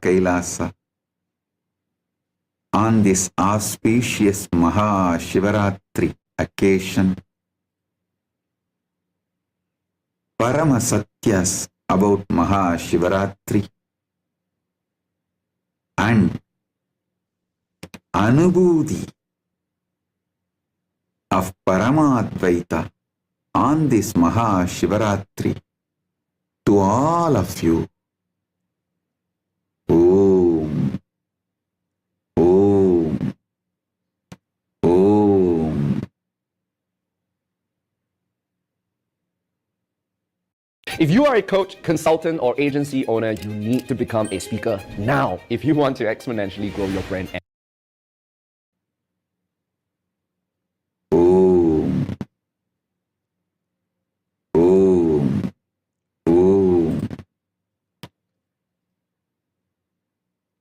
Kailasa on this auspicious MahaShivaratri occasion. Parama Satyas about MahaShivaratri and Anubhuti of Paramadvaita on this MahaShivaratri to all of you. Om, Om, Om. If you are a coach, consultant, or agency owner, you need to become a speaker now if you want to exponentially grow your brand. Om, Om, Om.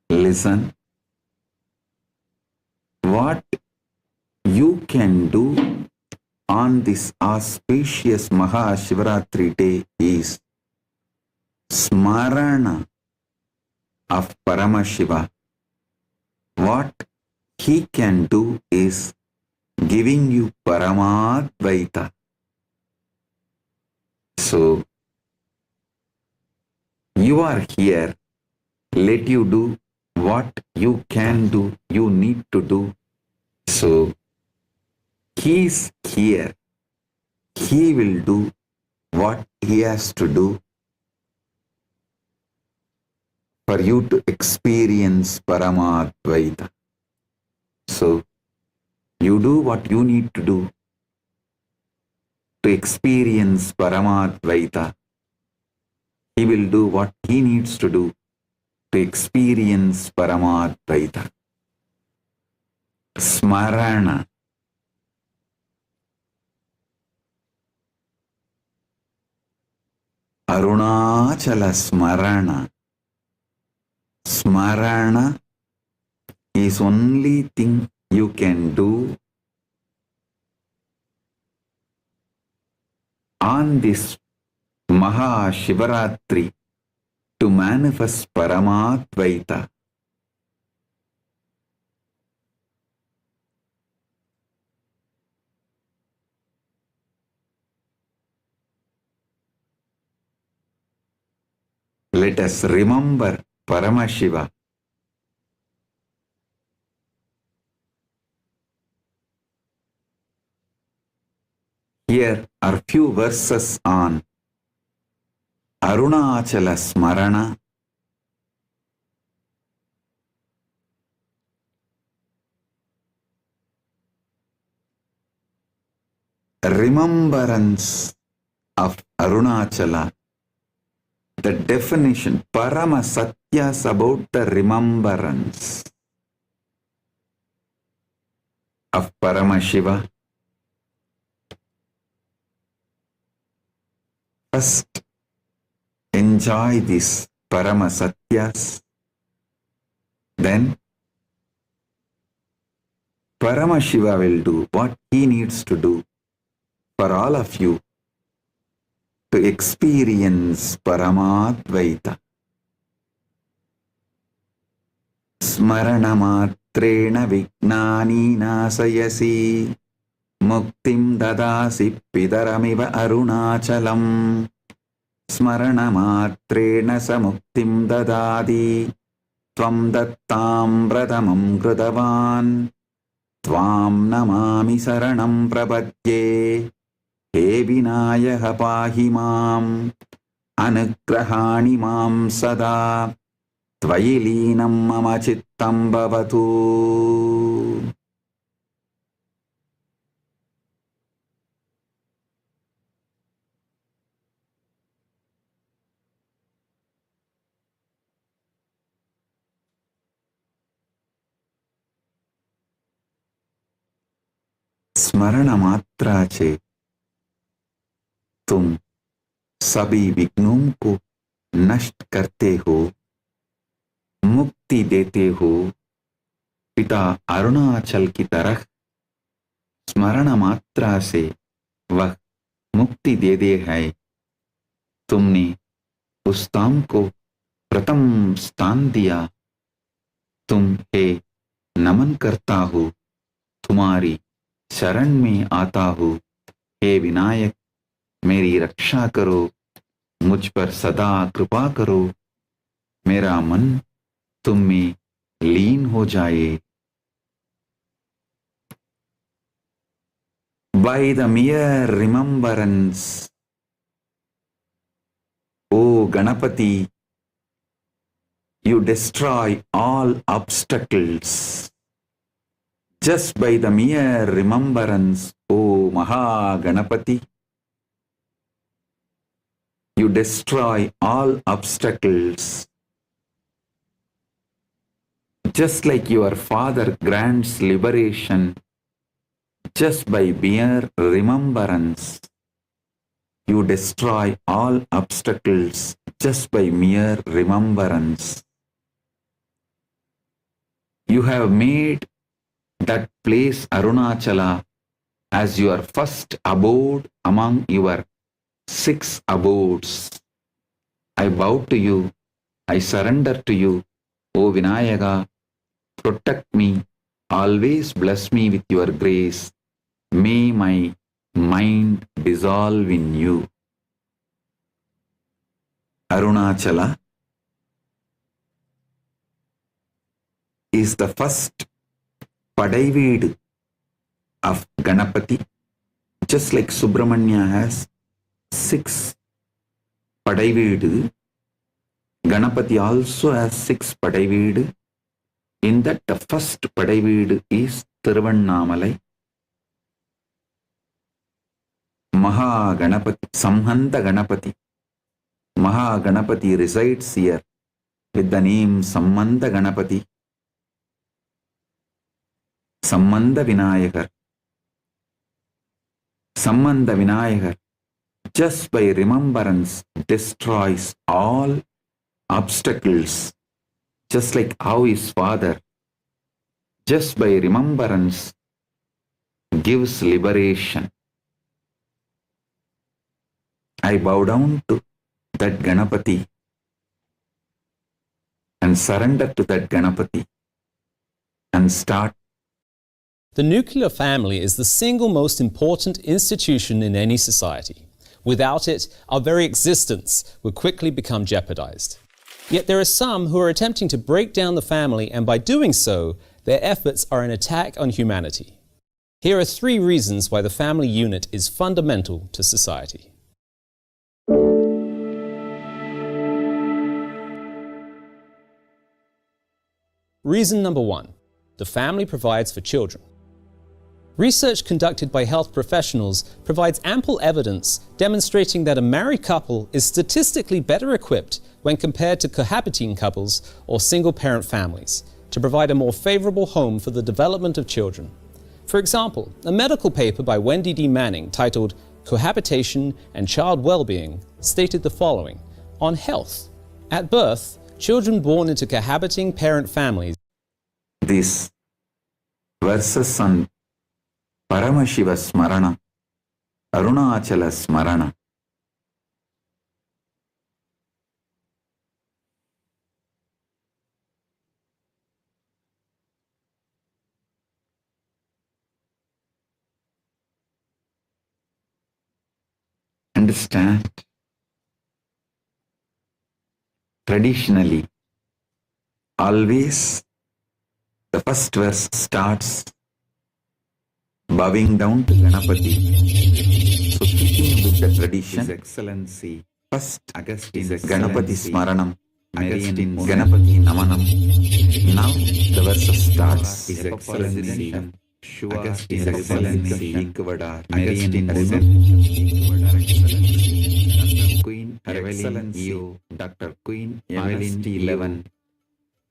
Listen, what you can do on this auspicious MahaShivaratri day is Smarana of Paramashiva. What he can do is giving you Paramadvaita. So, you are here, let you do what you can do, you need to do. So, he is here, he will do what he has to do for you to experience Paramadvaita. So, you do what you need to do to experience Paramadvaita. He will do what he needs to do to experience Paramadvaita. Smarana. Arunachala Smarana. Smarana is only thing you can do on this MahaShivaratri to manifest Paramadvaita. Let us remember Paramashiva. Here are few verses on Arunachala Smarana. Remembrance of Arunachala. The definition, Parama Satyas about the remembrance of Paramashiva. First, enjoy this Parama Satyas. Then, Paramashiva will do what he needs to do for all of you to experience Paramadvaita. Smarana-matrena vignani nasayasi muktim dadasi pidaramiva arunachalam. Smarana-matrena samuktim dadadi tvam dattam pratamam krutavan tvam namami saranam prapadye. He Vinayaka pahi mam anugrahani mam sada tvayilinam mama chittam bhavatu. Smarana matra che तुम सभी विघ्नों को नष्ट करते हो, मुक्ति देते हो। पिता अरुणाचल की तरह स्मरण मात्रा से वह मुक्ति दे दे है। तुमने उस धाम को प्रथम स्थान दिया, तुम हे नमन करता हूँ, तुम्हारी शरण में आता हूँ। हे विनायक, मेरी रक्षा करो, मुझ पर सदा कृपा करो, मेरा मन तुम में लीन हो जाए। By the mere remembrance, O Ganapati, you destroy all obstacles. Just by the mere remembrance, O Mahaganapati, you destroy all obstacles. Just like your father grants liberation, just by mere remembrance, you destroy all obstacles just by mere remembrance. You have made that place Arunachala as your first abode among your 6 abodes. I bow to you, I surrender to you, O Vinayaka. Protect me, always bless me with your grace. May my mind dissolve in you. Arunachala is the first Padaiveedu of Ganapati, just like Subramanya has 6 Padaiveedu. Ganapati also has 6 Padaiveedu. In that, the first Padaiveedu is Thiruvannamalai. Mahaganapati, Samhanta Ganapati. Mahaganapati resides here with the name Samhanta Ganapati. Samhanta Vinayakar. Samhanta Vinayakar, just by remembrance, destroys all obstacles, just like how his father, just by remembrance, gives liberation. I bow down to that Ganapati and surrender to that Ganapati and start. The nuclear family is the single most important institution in any society. Without it, our very existence would quickly become jeopardized. Yet there are some who are attempting to break down the family, and by doing so, their efforts are an attack on humanity. Here are 3 reasons why the family unit is fundamental to society. Reason number 1. The family provides for children. Research conducted by health professionals provides ample evidence demonstrating that a married couple is statistically better equipped when compared to cohabiting couples or single-parent families to provide a more favorable home for the development of children. For example, a medical paper by Wendy D. Manning titled Cohabitation and Child Well-Being stated the following on health. At birth, children born into cohabiting parent families. This verses on Paramashiva Smarana, Arunachala Smarana. Understand? Traditionally, always the first verse starts bowing down to Ganapati. So keeping with the tradition, His Excellency, first Augustine Ganapati Smaranam, Augustine Ganapati Namanam. Now the verse starts His Excellency, Augustine Excellency, Ecuador, Augustine Queen Evelyn EU, Dr. Queen Evelyn 11.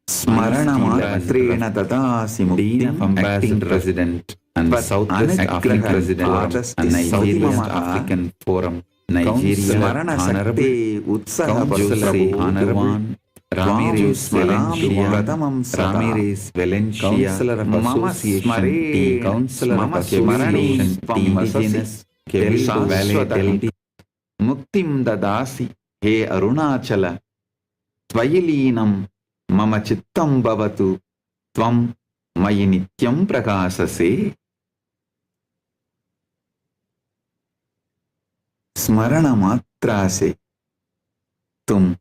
Smarana Matrena Dadasi Muktim, acting president and Southwest African president and Nigeria African Forum, Nigeria, Smarana Honorable Utsaha Honorable Ramirez Valencia, Ramirez Valencia, Councillor of Association T, Councillor of Association T, Indigenous, Kevilu Valley, Muktim Dadasi, He Arunachala, त्वयि लीनं मम चित्तं भवतु त्वं मयि नित्यं प्रकाशसे। स्मरण मात्रा से तुम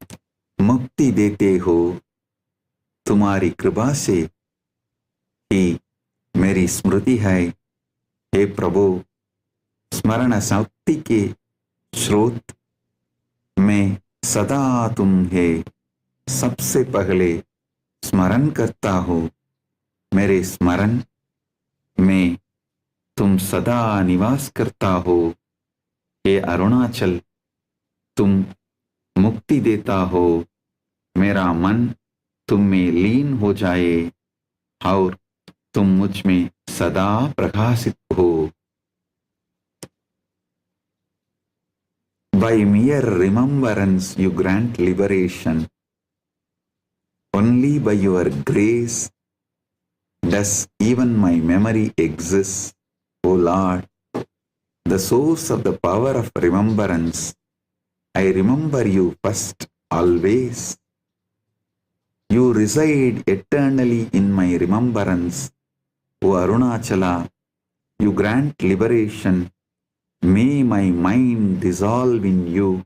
मुक्ति देते हो। तुम्हारी कृपा से ही मेरी स्मृति है। हे प्रभु, स्मरण शक्ति के स्रोत में सदा तुम्हें सबसे पहले स्मरण करता हूँ। मेरे स्मरण में तुम सदा निवास करता हो। हे अरुणाचल, तुम मुक्ति देता हो। मेरा मन तुम में लीन हो जाए और तुम मुझ में सदा प्रकाशित हो। By mere remembrance you grant liberation. Only by your grace does even my memory exist. O Lord, the source of the power of remembrance, I remember you first always. You reside eternally in my remembrance. O Arunachala, you grant liberation. May my mind dissolve in you,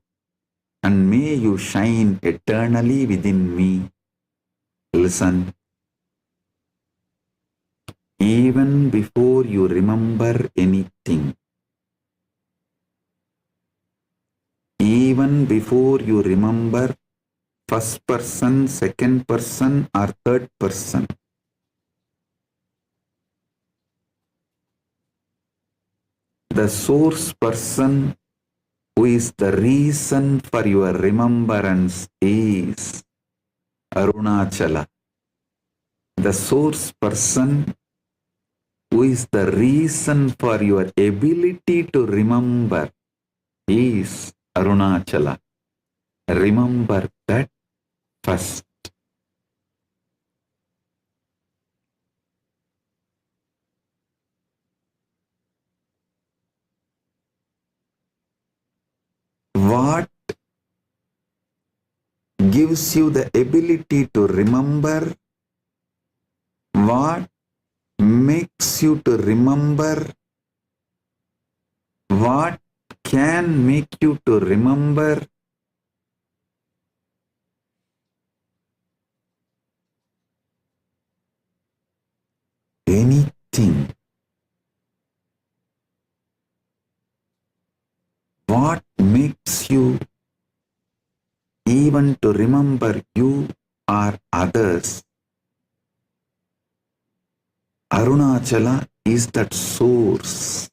and may you shine eternally within me. Listen. Even before you remember anything, even before you remember first person, second person, or third person, the source person who is the reason for your remembrance is Arunachala. The source person who is the reason for your ability to remember is Arunachala. Remember that first. What gives you the ability to remember? What makes you to remember? What can make you to remember? Anything. What makes you even to remember you or others? Arunachala is that source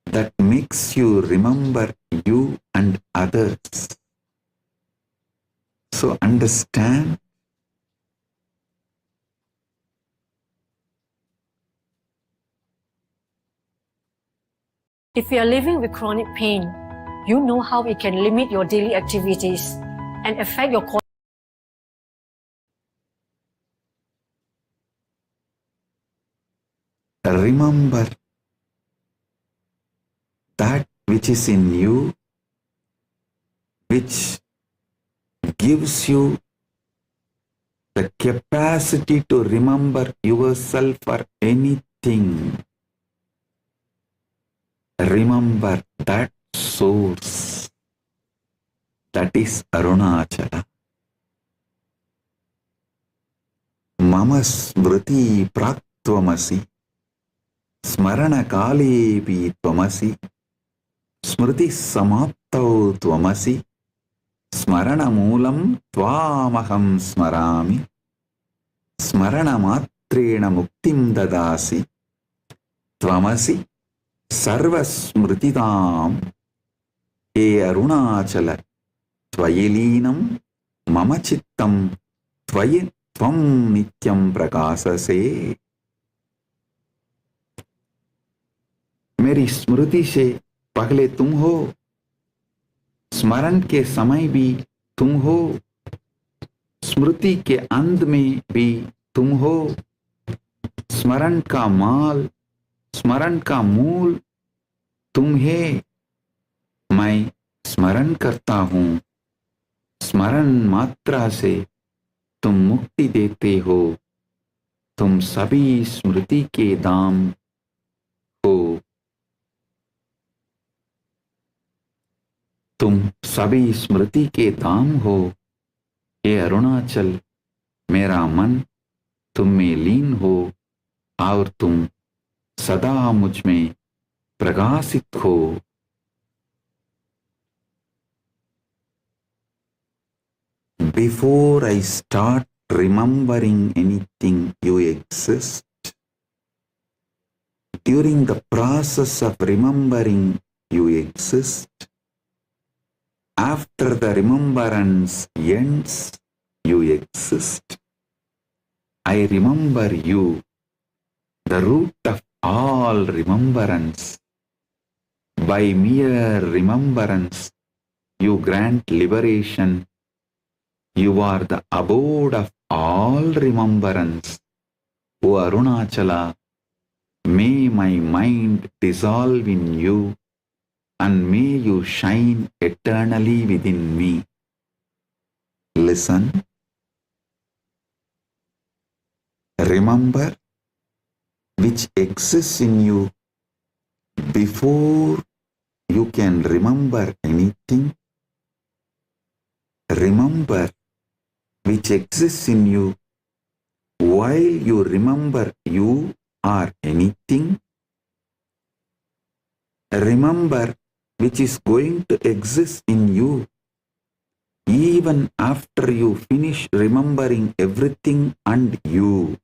that makes you remember you and others. So understand. If you are living with chronic pain, you know how it can limit your daily activities and affect your quality. Remember that which is in you, which gives you the capacity to remember yourself or anything. Remember that source. That is Arunachala. Mama smriti praktvamasi. Smarana kalepi tvamasi. Smriti samaptau tvamasi. Smarana moolam tvamaham smarami. Smarana matrena muktim dadasi. Tvamasi सर्वस्मृतिदाम। हे अरुणाचल, त्वयि लीनं मम चित्तं त्वयि त्वं नित्यं प्रकाशसे। मेरी स्मृति से पहले तुम हो, स्मरण के समय भी तुम हो, स्मृति के अंत में भी तुम हो। स्मरण का माल, स्मरण का मूल तुम है। मैं स्मरण करता हूँ, स्मरण मात्रा से तुम मुक्ति देते हो। तुम सभी स्मृति के धाम हो। तुम सभी स्मृति के धाम हो। हे अरुणाचल, मेरा मन तुम में लीन हो और तुम सदा मुझ में प्रकाशित हो। Before I start remembering anything, you exist. During the process of remembering, you exist. After the remembrance ends, you exist. I remember you, the root of all remembrance. By mere remembrance, you grant liberation. You are the abode of all remembrance. O Arunachala, may my mind dissolve in you, and may you shine eternally within me. Listen. Remember, which exists in you before you can remember anything. Remember, which exists in you while you remember you or anything. Remember, which is going to exist in you even after you finish remembering everything and you.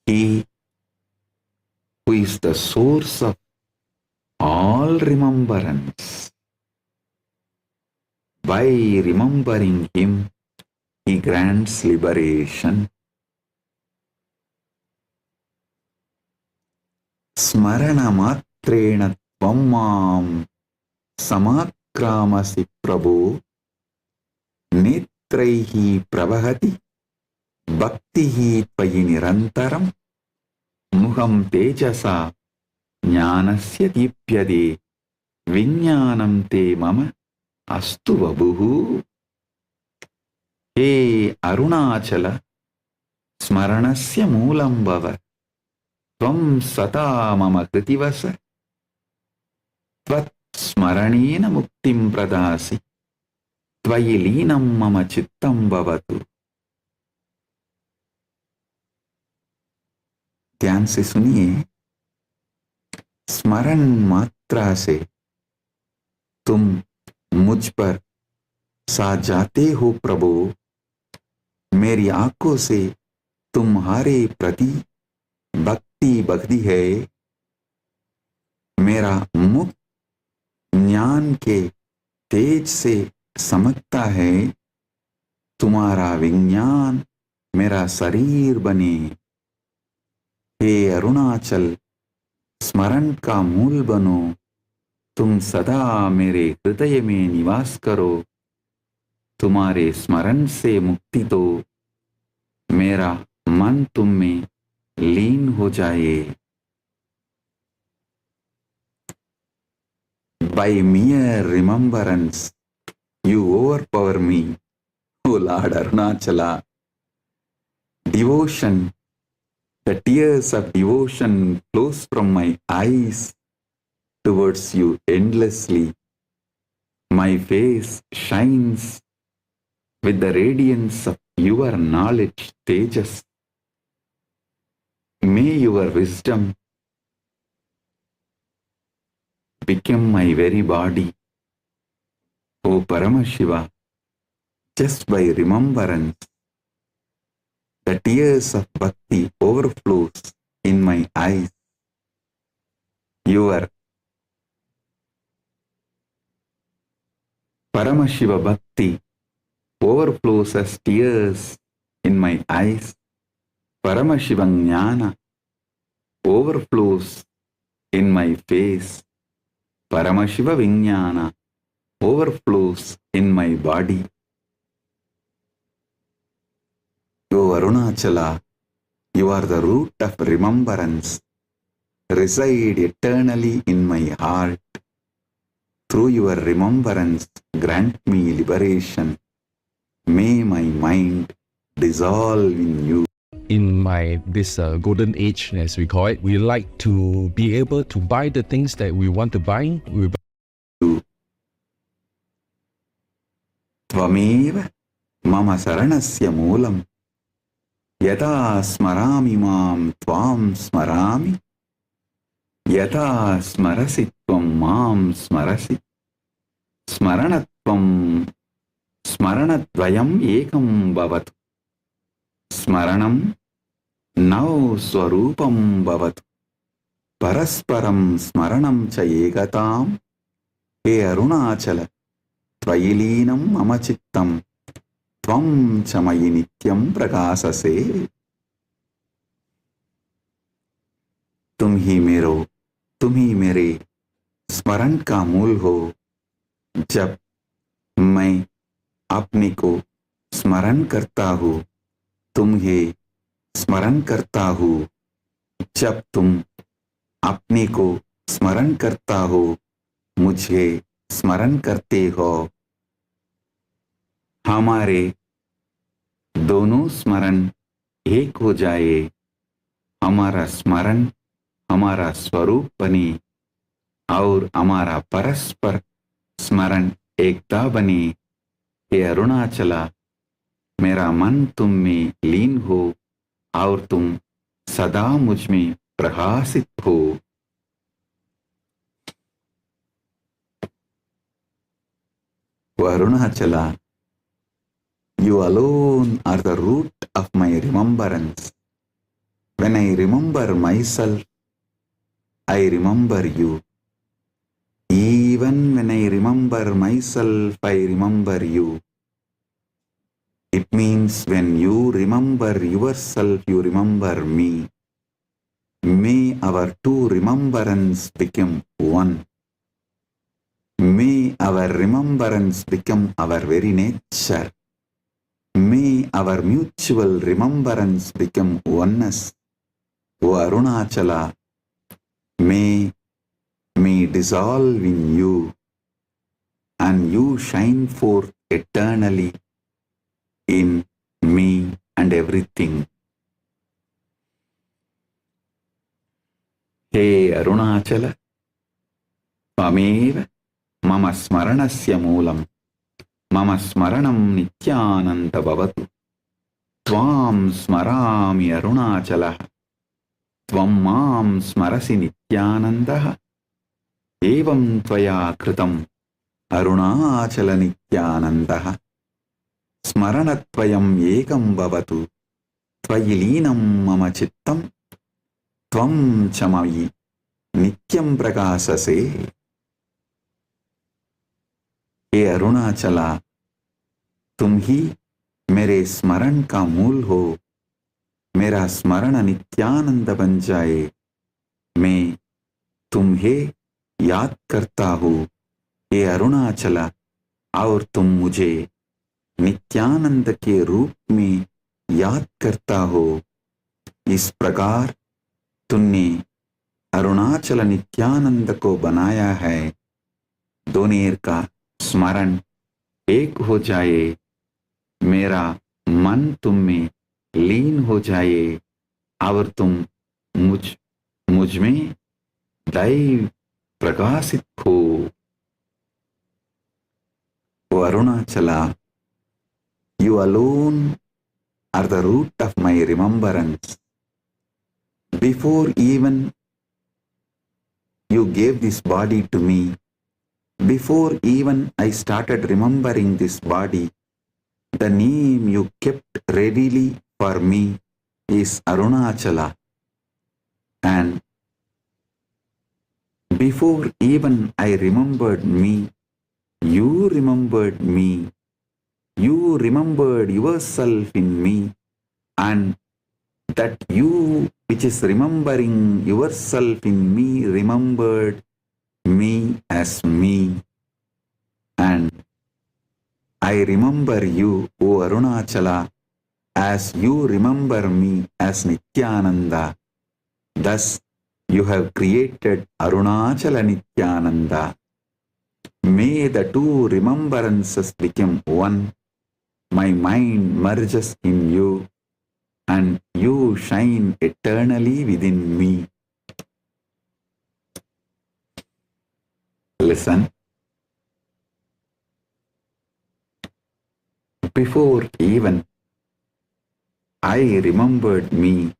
He who is the source of all remembrance. By remembering him, he grants liberation. Smarana matrena tvam mam samakramasi prabhu netraihi pravahati bhaktihi tvayi nirantaram muham tejasa jnanasya dipyade viññānam te mama astu vabuhu. He Arunachala, smaranasya moolam bhava tvam sata mama kritivasa tvat smaranena muktim pradasi tvayi leenam mama chittam bhavatu. ध्यान से सुनिए. स्मरण मात्रा से तुम मुझ पर सा जाते हो प्रभु. मेरी आंखों से तुम्हारे प्रति भक्ति बगती है. मेरा मुख ज्ञान के तेज से समकता है. तुम्हारा विज्ञान मेरा शरीर बने. हे अरुणाचल, स्मरण का मूल बनो. तुम सदा मेरे हृदय में निवास करो. तुम्हारे स्मरण से मुक्ति दो. मेरा मन तुम में लीन हो जाए. By mere remembrance, you overpower me, O Lord Arunachala. Devotion, the tears of devotion flows from my eyes towards you endlessly. My face shines with the radiance of your knowledge, Tejas. May your wisdom become my very body, O Paramashiva. Just by remembrance, the tears of bhakti overflows in my eyes. Your Paramashiva bhakti overflows as tears in my eyes. Paramashiva jnana overflows in my face. Paramashiva viññāna overflows in my body. O Arunachala, you are the root of remembrance. Reside eternally in my heart. Through your remembrance, grant me liberation. May my mind dissolve in you. In this golden age, as we call it, we like to be able to buy the things that we want to buy. Tvameva mama saranasya moolam. Yata smarami mam tvam smarami. Yata smarasi tvam mam smarasi. Smaranatvam smaranadvayam ekam bhavatu. Smaranam now swarupam bhavatu. Parasparam smaranam cha ekatam. He Arunachala, tvayilinam mama chittam. Tvam chamayi nityam prakasase. तुम ही मेरे स्मरण का मूल हो. जब मैं अपने को स्मरण करता हूँ, तुम्हें स्मरण करता हूँ. जब तुम अपने को स्मरण करता हो, मुझे स्मरण करते हो. हमारे दोनों स्मरण एक हो जाए. हमारा स्मरण हमारा स्वरूप बने और हमारा परस्पर स्मरण एकता बने. हे अरुणाचला, मेरा मन तुम में लीन हो और तुम सदा मुझ में प्रकाशित हो. Arunachala, you alone are the root of my remembrance. When I remember myself, I remember you. Even when I remember myself, I remember you. It means when you remember yourself, you remember me. May our two remembrance become one. May our remembrance become our very nature. May our mutual remembrance become oneness. O Arunachala, may me dissolve in you, and you shine forth eternally in me and everything. Hey Arunachala, Tvameva mama smaranasya moolam. Mama smaranam Nithyananda bhavatu. Tvam smarami Arunachala. Tvam mam smarasi Nithyananda. Evam tvaya kritam Arunachala Nithyananda. Smaranatvayam ekam bhavatu. Tvayilinam mama chittam. Tvam chamayi nityam prakasase. हे अरुणाचला, तुम ही मेरे स्मरण का मूल हो. मेरा स्मरण नित्यानंद बन जाए. मैं तुम्हें याद करता हूँ हे अरुणाचला, और तुम मुझे नित्यानंद के रूप में याद करता हो. इस प्रकार तुमने अरुणाचल नित्यानंद को बनाया है. दोनों का स्मरण एक हो जाए. मेरा मन तुम में लीन हो जाए और तुम मुझ में दैव प्रकाशित हो. O Arunachala, you alone are the root of my remembrance. Before even you gave this body to me, before even I started remembering this body, the name you kept readily for me is Arunachala. And before even I remembered me, you remembered me. You remembered yourself in me, and that you which is remembering yourself in me remembered me as me. And I remember you, O Arunachala, as you remember me as Nithyananda. Thus you have created Arunachala Nithyananda. May the two remembrances become one. My mind merges in you, and you shine eternally within me. Listen. Before even I remembered me,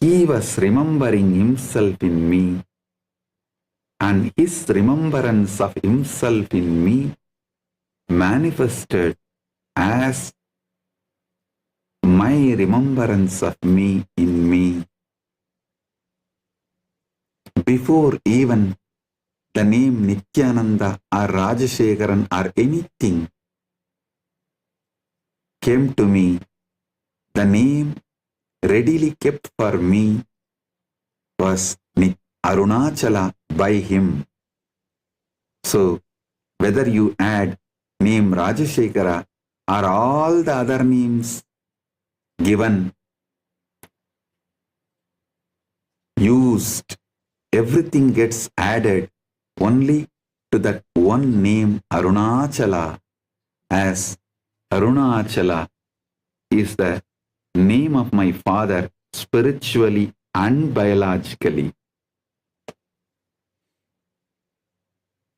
he was remembering himself in me, and his remembrance of himself in me manifested as my remembrance of me in me. Before even the name Nithyananda or Rajashekaran or anything came to me, the name readily kept for me was Arunachala by him. So, whether you add name Rajashekara or all the other names given, used, everything gets added only to that one name Arunachala, as Arunachala is the name of my father spiritually and biologically.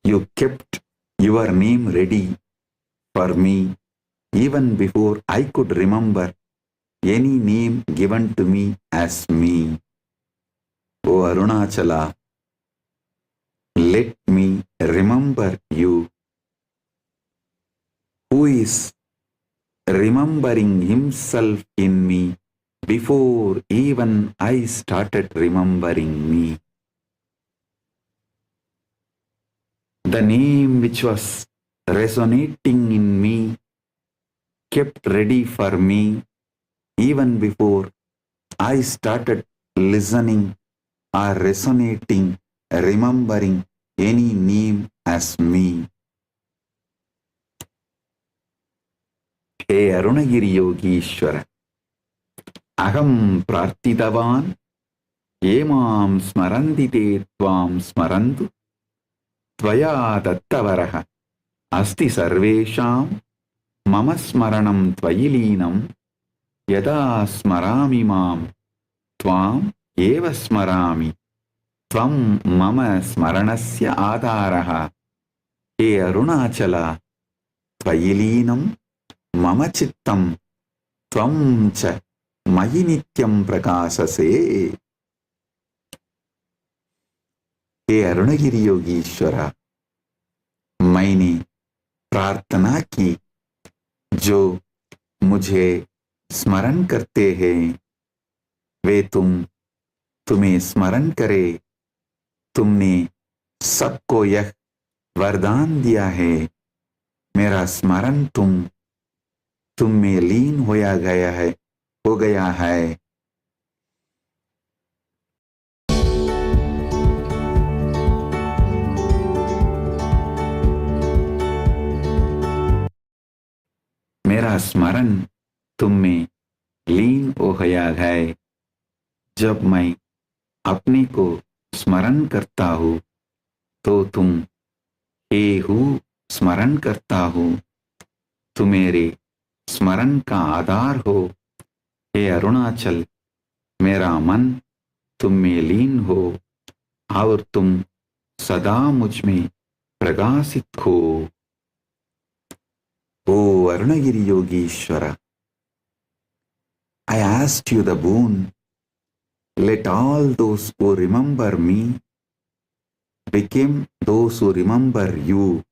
You kept your name ready for me even before I could remember any name given to me as me. O Arunachala, let me remember you, who is remembering himself in me before even I started remembering me. The name which was resonating in me kept ready for me even before I started listening or resonating, remembering any name as me. Hey Arunagiri Yogishwara, Aham Prarthidavan, Yemam Smarandite Tvam Smarandu, Tvaya Dattavaraha, Asti Sarvesham, Mama Smaranam Tvayilinam, Yada Smarami Mam, Tvam Eva Smarami, Tvam Mama Smaranasya Adaraha, He Arunachala, Tvayilinam, Mama Chittam, Tvam Cha, Mayi Nityam Prakasase. हे अरुणगिरी योगीश्वरा, मैंने प्रार्थना की जो मुझे स्मरण करते हैं वे तुम्हें स्मरण करे। तुमने सबको यह वरदान दिया है, मेरा स्मरण तुम में लीन हो गया है। मेरा स्मरण तुम में लीन हो गया है। जब मैं अपने को स्मरण करता हूँ तो तुम हे हूँ स्मरण करता हूँ, तुम मेरे स्मरण का आधार हो। हे अरुणाचल, मेरा मन तुम में लीन हो और तुम सदा मुझ में प्रकाशित हो। O Arunagiri Yogishwara, I asked you the boon, let all those who remember me become those who remember you.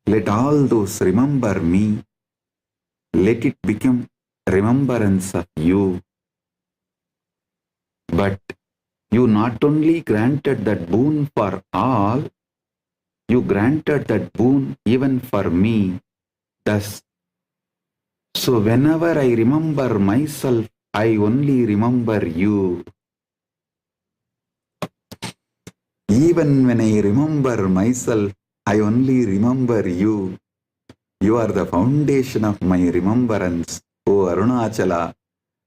Let all those remember me, let it become remembrance of you. But you not only granted that boon for all, you granted that boon even for me. Thus, so whenever I remember myself, I only remember you. Even when I remember myself, I only remember you. You are the foundation of my remembrance, O Arunachala,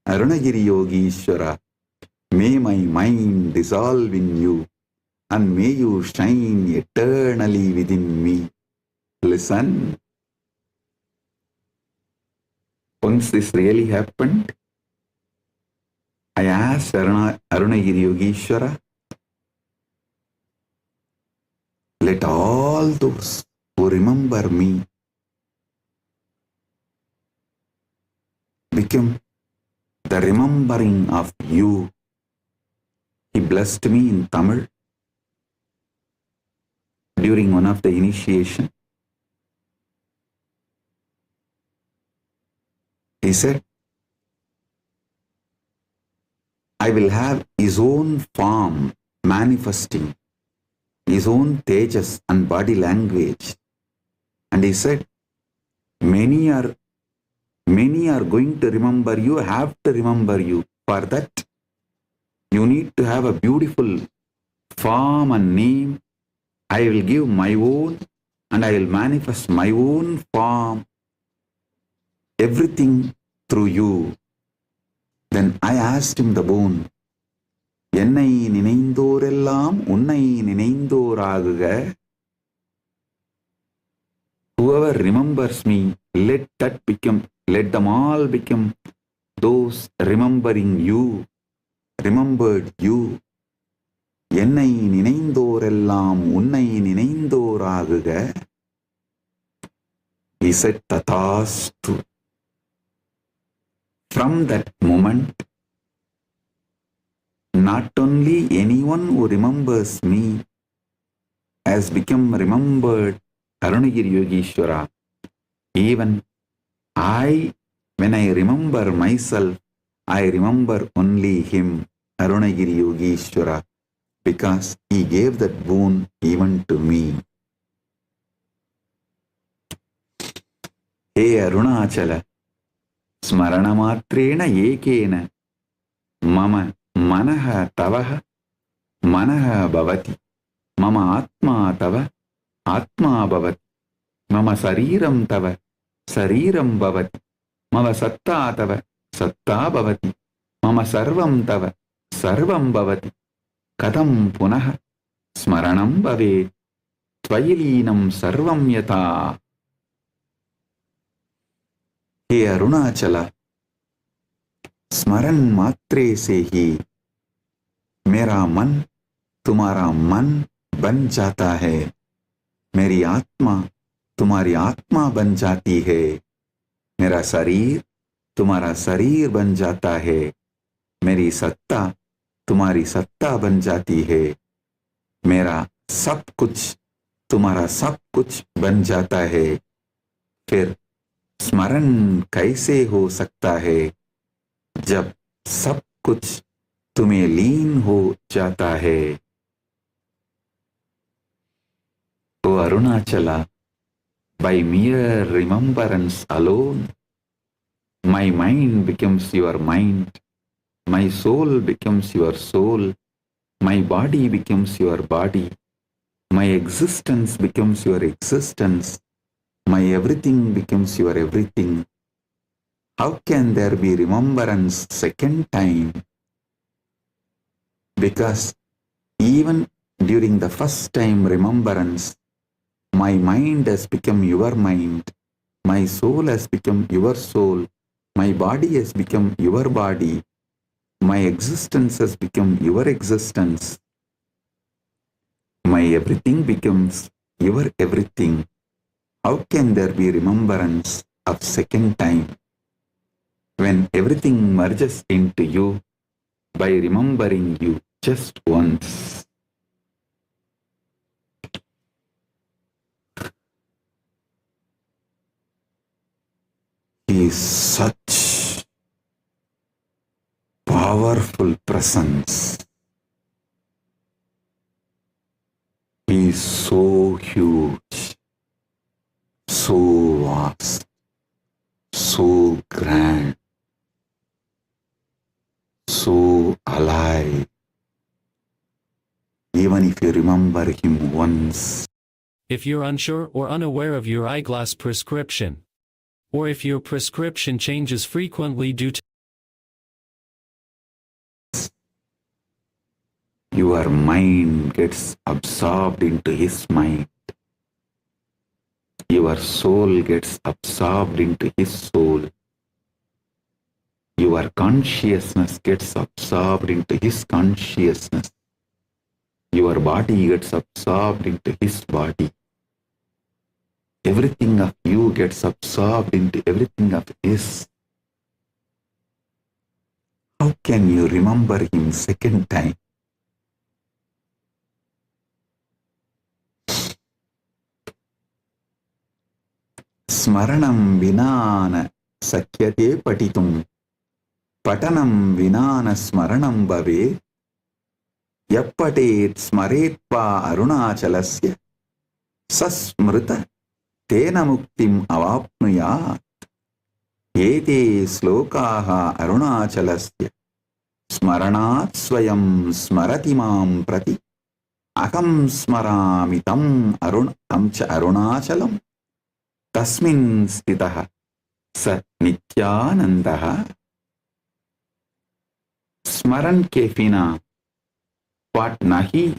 Arunagiri Yogishwara. May my mind dissolve in you. and may you shine eternally within me. Listen. Once this really happened, I asked Arunagiri Yogeshwara, let all those who remember me become the remembering of you. He blessed me in Tamil during one of the initiation. He said, I will have his own form manifesting, his own tejas and body language. And he said, many are going to remember you, have to remember you. For that, you need to have a beautiful form and name. I will give my own and I will manifest my own form, everything through you. Then I asked him the boon, என்னை நினைந்தோரெல்லாம் உன்னை நினைந்தோராகுக. Whoever remembers me, let them all become those remembering you, remembered you. என்னை நினைந்தோரெல்லாம் உன்னை நினைந்தோராகுக. He said, Tathastu. From that moment, not only anyone who remembers me has become remembered Arunagiri Yogeshwara, even when I remember myself, I remember only him, Arunagiri Yogeshwara, because he gave that boon even to me. Hey Arunachala, Smaranamatreena ekena mama manaha tavaha manaha bhavati, mama atma tava atma bhavati, mama sariram tava sariram bhavati, mama satta tava satta bhavati, mama sarvam tava sarvam bhavati. Kadam punaha smaranam bhavet tvayilinam sarvam yata. Hey Arunachala, स्मरण मात्रे से ही मेरा मन तुम्हारा मन बन जाता है, मेरी आत्मा तुम्हारी आत्मा बन जाती है, मेरा शरीर तुम्हारा शरीर बन जाता है, मेरी सत्ता तुम्हारी सत्ता बन जाती है, मेरा सब कुछ तुम्हारा सब कुछ बन जाता है. फिर स्मरण कैसे हो सकता है जब सब कुछ तुम्हें लीन हो जाता है. O Arunachala, by mere remembrance alone, my mind becomes your mind, my soul becomes your soul, my body becomes your body, my existence becomes your existence, my everything becomes your everything. How can there be remembrance second time? Because even during the first time remembrance, my mind has become your mind, my soul has become your soul, my body has become your body, my existence has become your existence, my everything becomes your everything. How can there be remembrance of second time? When everything merges into you by remembering you just once. He is such powerful presence. He is so huge, so vast, so grand, so alive. Even if you remember him once. If you're unsure or unaware of your eyeglass prescription, or if your prescription changes frequently due to your mind gets absorbed into his mind. Your soul gets absorbed into his soul. Your consciousness gets absorbed into his consciousness. Your body gets absorbed into his body. Everything of you gets absorbed into everything of his. How can you remember him second time? Smaranam vinana sakyate patitum. Patanam vinana smaranam bhave. Yappatet smaretva arunachalasya. Sasmrita tena muktim avapnuyat. Ete slokaha arunachalasya. Smaranat swayam smarati mam prati. Akam smarami tam cha arunachalam. Tasmin stitaha sa Nithyanandaha. स्मरण के बिना पाठ नहीं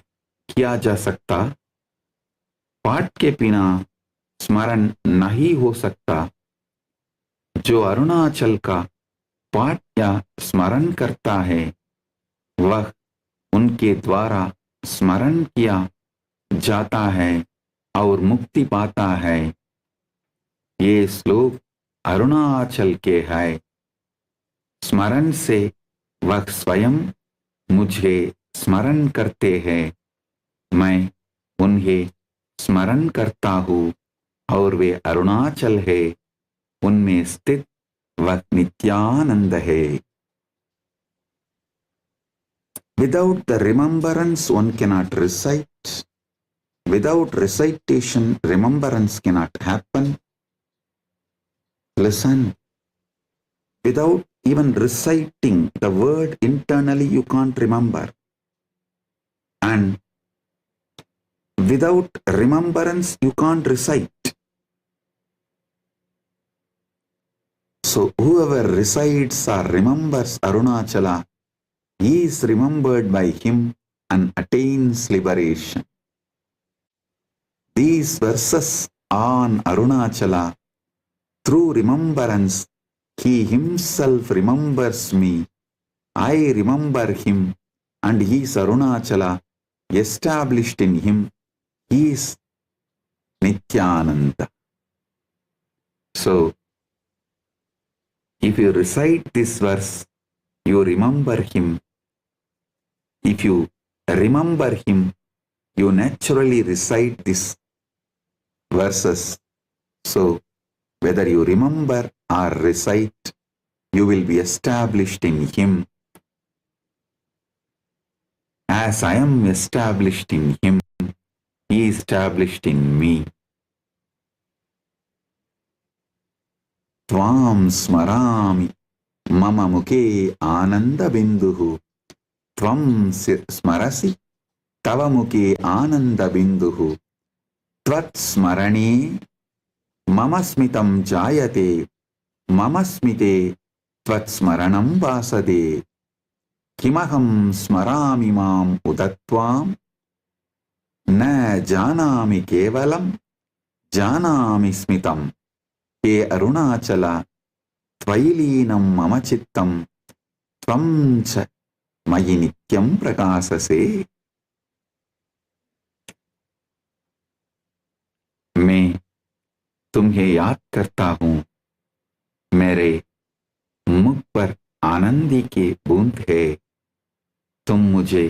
किया जा सकता, पाठ के बिना स्मरण नहीं हो सकता। जो अरुणाचल का पाठ या स्मरण करता है वह उनके द्वारा स्मरण किया जाता है और मुक्ति पाता है। ये श्लोक अरुणाचल के है। स्मरण से वह स्वयं मुझे स्मरण करते हैं, मैं उन्हें स्मरण करता हूँ और वे अरुणाचल है, उनमें स्थित वह नित्यानंद है। Without the remembrance one cannot recite. Without recitation remembrance cannot happen. Listen. Without even reciting the word internally you can't remember. And without remembrance you can't recite. So whoever recites or remembers Arunachala is remembered by him and attains liberation. These verses on Arunachala, through remembrance, he himself remembers me, I remember him, and he is Arunachala, established in him, he is Nithyananda. So, if you recite this verse, you remember him. If you remember him, you naturally recite these verses. So, whether you remember or recite, you will be established in him. As I am established in him, he is established in me. Tvam smarami mama mukhe ananda binduhu. Tvam smarasi tava mukhe ananda binduhu. Tvat smarane mama smitam jayate. Mama smite tvat smaranam vasade. Kimaham smarami mam udatvam. Na janami kevalam janami smitam. He Arunachala tvailinam mama chittam tvam cha mayi nityam prakasase. मैं तुम्हें याद करता हूँ, मेरे मुख पर आनंदी की बूंद है। तुम मुझे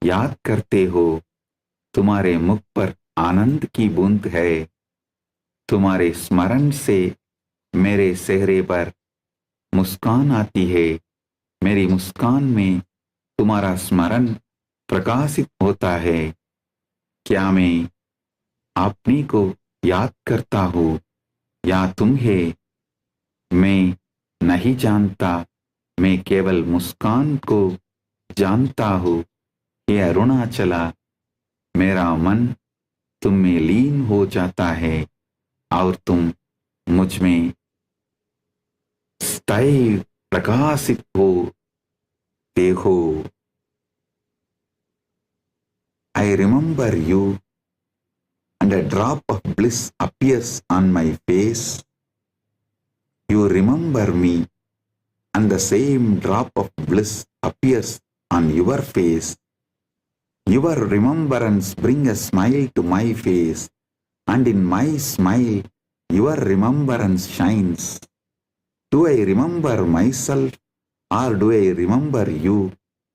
याद करते हो, तुम्हारे मुख पर आनंद की बूंद है। तुम्हारे स्मरण से मेरे चेहरे पर मुस्कान आती है। मेरी मुस्कान में तुम्हारा स्मरण प्रकाशित होता है। क्या मैं आपने को याद करता हूँ या तुम्हें? मैं नहीं जानता, मैं केवल मुस्कान को जानता हूँ। ये अरुणाचला, मेरा मन तुम में लीन हो जाता है और तुम मुझ में स्थायी प्रकाशित हो देखो। I remember you, and a drop of bliss appears on my face. You remember me, and the same drop of bliss appears on your face. Your remembrance brings a smile to my face, and in my smile, your remembrance shines. Do I remember myself, or do I remember you?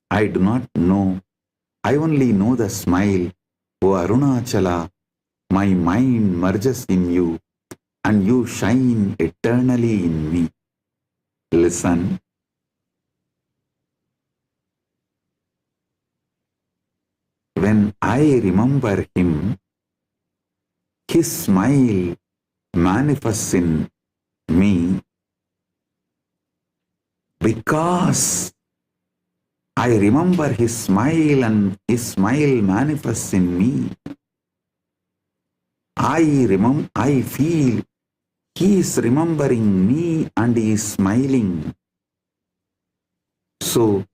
I do not know. I only know the smile. O Arunachala, my mind merges in you, and you shine eternally in me. Listen. When I remember him, his smile manifests in me, because I remember his smile and his smile manifests in me. I feel he is remembering me and he is smiling. So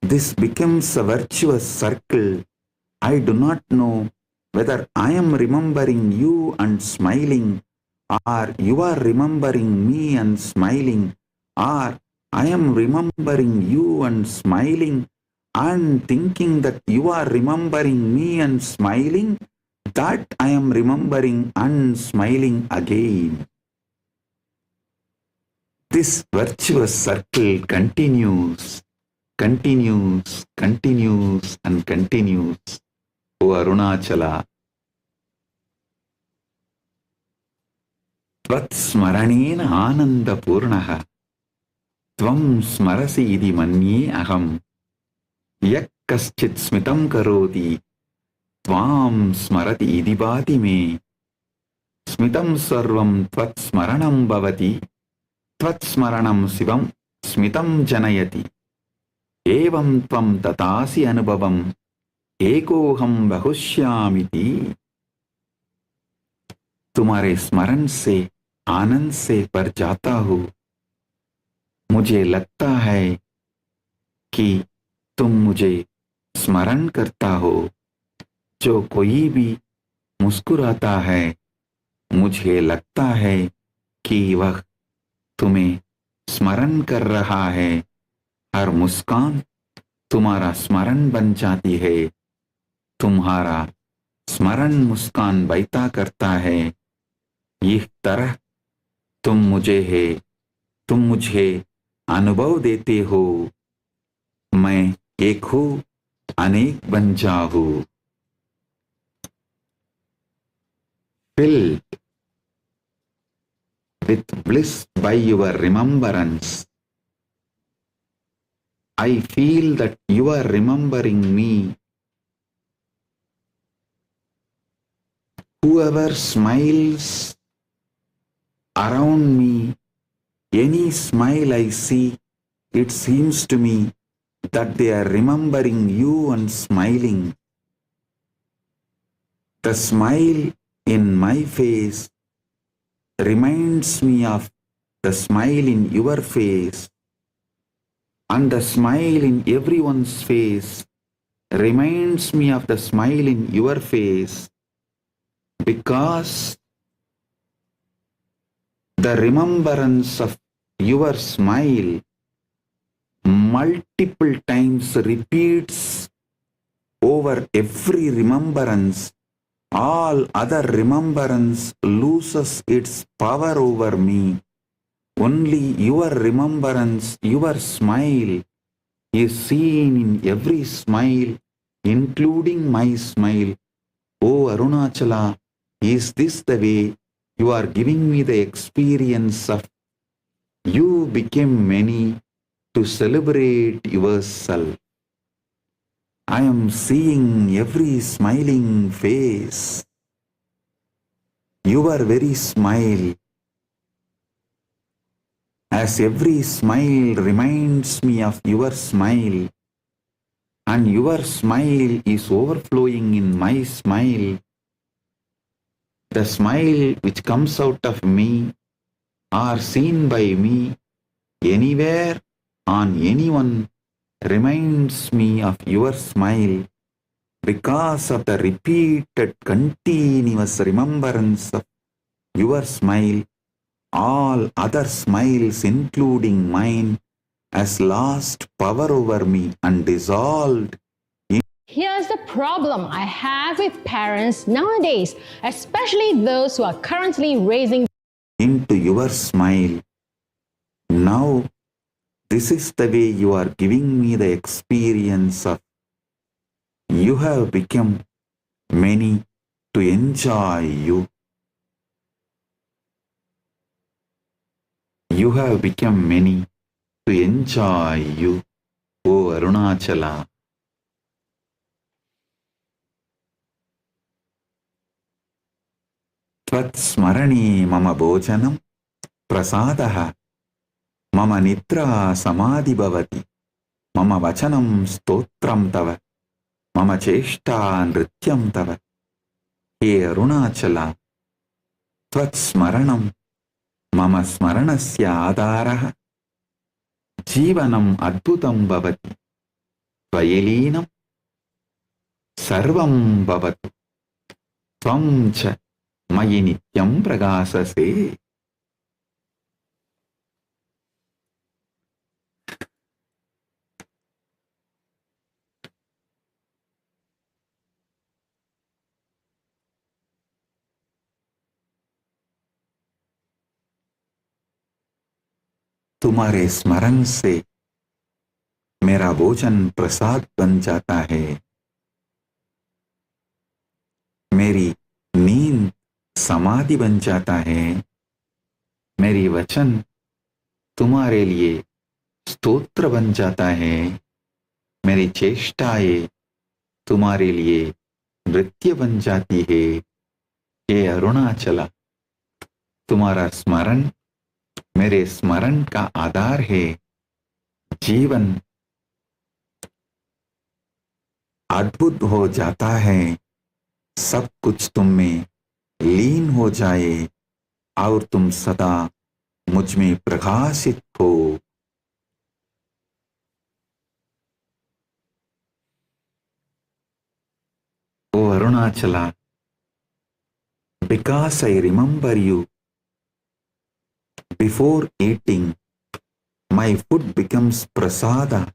this becomes a virtuous circle. I do not know whether I am remembering you and smiling, or you are remembering me and smiling, or I am remembering you and smiling and thinking that you are remembering me and smiling, that I am remembering and smiling again. This virtuous circle continues and continues. O Arunachala, Tvat smaranena ananda purnaha Tvam smarasi idi manye aham Yak kaschit smitam karoti Tvam smarati idi bhati me Smitam sarvam tvat smaranam bhavati Tvat smaranam sivam smitam janayati Evam tvam tatasi anubhavam Ekoham bahushyamiti. तुम्हारे स्मरण से आनंद से पर जाता हूँ. मुझे लगता है कि तुम मुझे स्मरण करता हो. जो कोई भी मुस्कुराता है, मुझे लगता है कि वह तुम्हें स्मरण कर रहा है. हर मुस्कान तुम्हारा स्मरण बन जाती है. तुम्हारा स्मरण मुस्कान बहता करता है. इस तरह तुम मुझे अनुभव देते हो. मैं एक हूँ, अनेक बन जाऊँ. Filled with bliss by your remembrance, I feel that you are remembering me. Whoever smiles around me, any smile I see, it seems to me that they are remembering you and smiling. The smile in my face reminds me of the smile in your face, and the smile in everyone's face reminds me of the smile in your face, because the remembrance of your smile multiple times repeats over every remembrance. All other remembrance loses its power over me. Only your remembrance, your smile is seen in every smile, including my smile. O Arunachala, is this the way you are giving me the experience of you became many to celebrate yourself? I am seeing every smiling face. Your very smile, as every smile reminds me of your smile, and your smile is overflowing in my smile. The smile which comes out of me or seen by me anywhere on anyone reminds me of your smile. because of the repeated continuous remembrance of your smile, all other smiles, including mine, has lost power over me and dissolved. Here's the problem I have with parents nowadays, especially those who are currently raising Into your smile. Now, this is the way you are giving me the experience of you have become many to enjoy you. You have become many to enjoy you, O Arunachala. Tvatsmarane mama bhojanam prasadaha mama nitra samadhi bhavati mama vachanam stotram tava mama cheshta nrityam tava. He Arunachala, Tvatsmaranam mama smaranasya adaraha जीवनम अद्भुतम भवति त्वयलीनम सर्वम भवतु त्वं च मयि नित्यं प्रकाशसे. तुम्हारे स्मरण से मेरा भोजन प्रसाद बन जाता है. मेरी नींद समाधि बन जाता है. मेरी वचन तुम्हारे लिए स्तोत्र बन जाता है. मेरी चेष्टाएं तुम्हारे लिए नृत्य बन जाती है. हे अरुणाचला, तुम्हारा स्मरण मेरे स्मरण का आधार है. जीवन अद्भुत हो जाता है. सब कुछ तुम में लीन हो जाए और तुम सदा मुझ में प्रकाशित हो. O Arunachala, because I remember you, before eating, my food becomes prasada.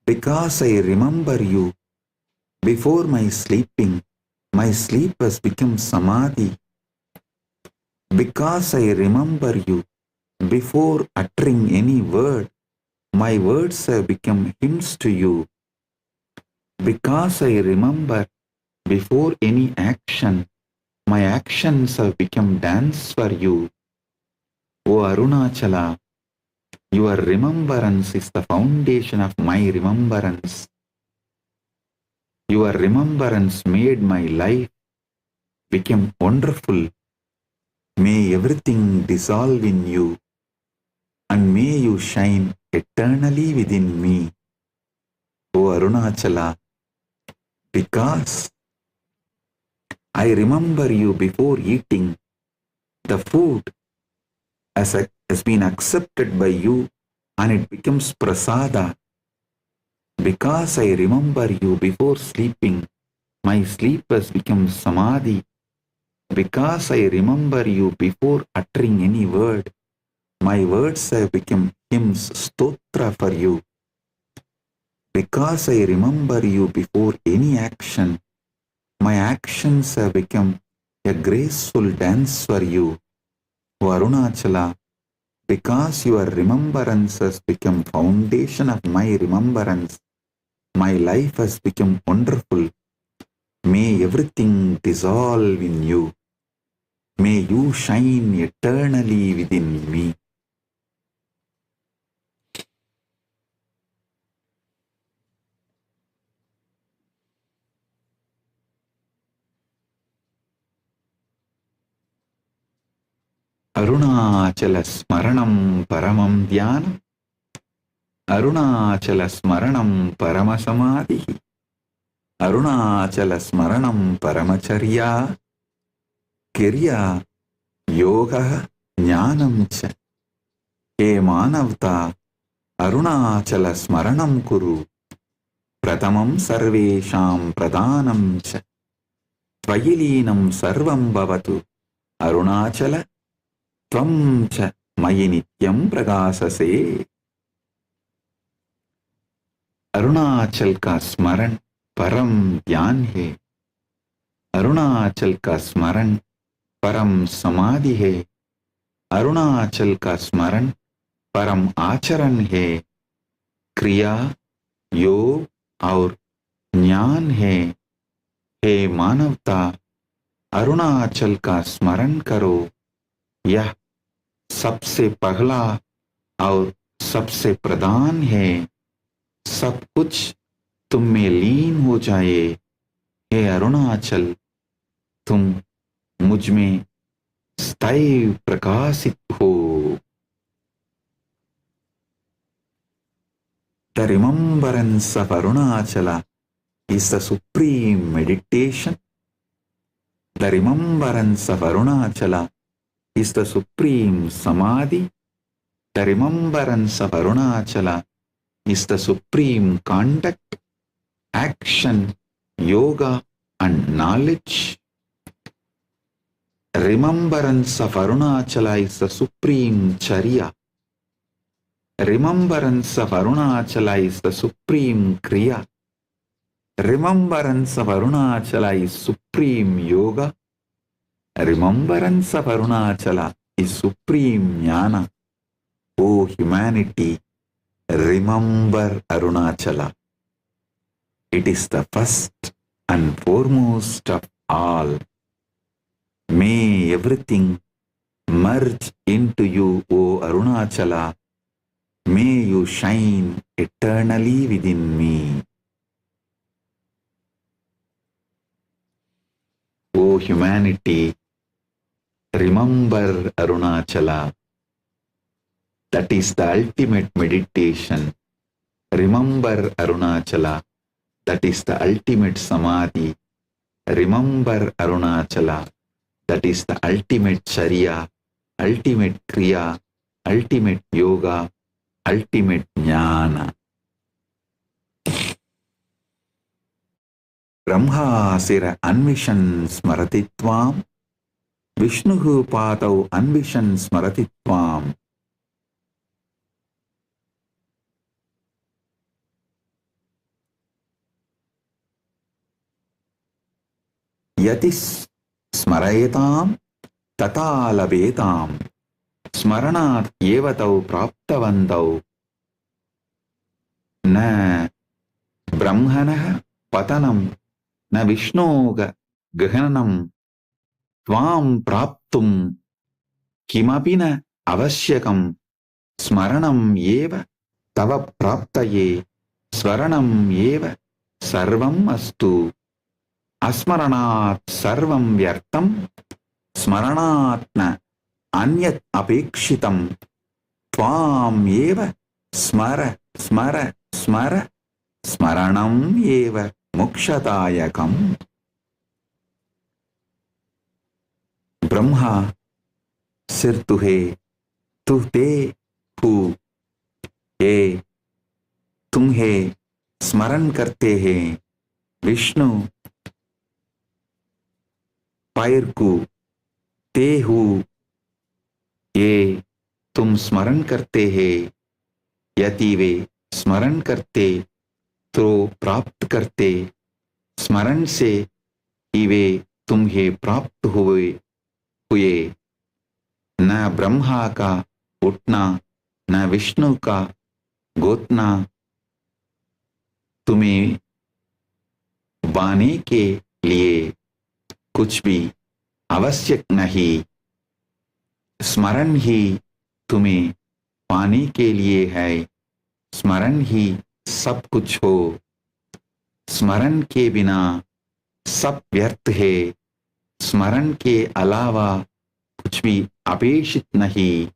Because I remember you, before my sleeping, my sleep has become samadhi. Because I remember you, before uttering any word, my words have become hymns to you. Because I remember, before any action, my actions have become dance for you. O Arunachala, your remembrance is the foundation of my remembrance. Your remembrance made my life become wonderful. May everything dissolve in you, and may you shine eternally within me. O Arunachala, because I remember you before eating, the food has been accepted by you and it becomes prasada. Because I remember you before sleeping, my sleep has become samadhi. Because I remember you before uttering any word, my words have become hymns, stotra for you. Because I remember you before any action, my actions have become a graceful dance for you. O Arunachala, because your remembrance has become foundation of my remembrance, my life has become wonderful. May everything dissolve in you. May you shine eternally within me. Arunachala smaranam paramam dhyanam. Arunachala smaranam paramasamadhi. Arunachala smaranam paramacharya. Kirya yoga jnanam cha. He manavta Arunachala smaranam kuru. Pratamam sarvesham pradhanam cha tvayilinam sarvam bhavatu Arunachala tvam cha mayi nityam pragasase. Arunachal का स्मरण परम ज्ञान है, अरुणाचल का स्मरण परम समाधि है, अरुणाचल का स्मरण परम आचरण है, क्रिया योग और ज्ञान है। हे मानवता, अरुणाचल का स्मरण करो, यह सबसे पहला और सबसे प्रधान है। सब कुछ तुम में लीन हो जाए। हे अरुणाचल, तुम मुझ में स्थायी प्रकाशित हो। The remembrance of Arunachala is the supreme meditation. The remembrance of Arunachala is the supreme samadhi. The remembrance of Arunachala is the supreme conduct, action, yoga and knowledge. Remembrance of Arunachala is the supreme charya. Remembrance of Arunachala is the supreme kriya. Remembrance of Arunachala is supreme yoga. Remembrance of Arunachala is supreme jnana. O humanity, remember Arunachala. It is the first and foremost of all. May everything merge into you, O Arunachala. May you shine eternally within me. O humanity, remember Arunachala. That is the ultimate meditation. Remember Arunachala. That is the ultimate samadhi. Remember Arunachala. That is the ultimate charya, ultimate kriya, ultimate yoga, ultimate jnana. Brahmasira anvishan smaratitvam, Vishnuhu padau anvishan smaratitvam. Yatis smarayetam tata labetam, smaranat yevatau praptavantau. Na brahmanah patanam na vishnoga gahanam tvam praptum kimapina avasyakam smaranam yeva tava praptaye swaranam yeva sarvam astu. Asmaranat sarvam vyartam smaranatna anyat apekshitam tvam eva smara smara smara smaranam eva mokshatayakam. Brahma सिर तुहे तू ते who, ये तुम्हें स्मरण करते हैं। विष्णु पैर को ते हु, ये तुम स्मरण करते हैं। यदि वे स्मरण करते तो प्राप्त करते, स्मरण से ही वे तुम्हें प्राप्त हुए। न ब्रह्मा का उठना न विष्णु का गोतना तुम्हें पाने के लिए कुछ भी आवश्यक नहीं। स्मरण ही तुम्हें पाने के लिए है। स्मरण ही सब कुछ हो। स्मरण के बिना सब व्यर्थ है। स्मरण के अलावा कुछ भी अपेक्षित नहीं।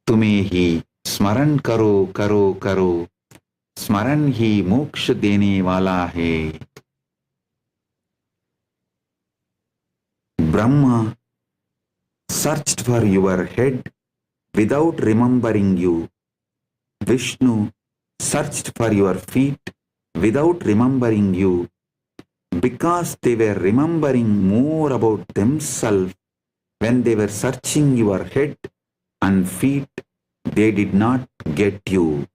तुम्हें ही स्मरण करो करो करो। स्मरण ही मोक्ष देने वाला है। Brahma searched for your head without remembering you. Vishnu searched for your feet without remembering you, because they were remembering more about themselves when they were searching your head and feet. They did not get you.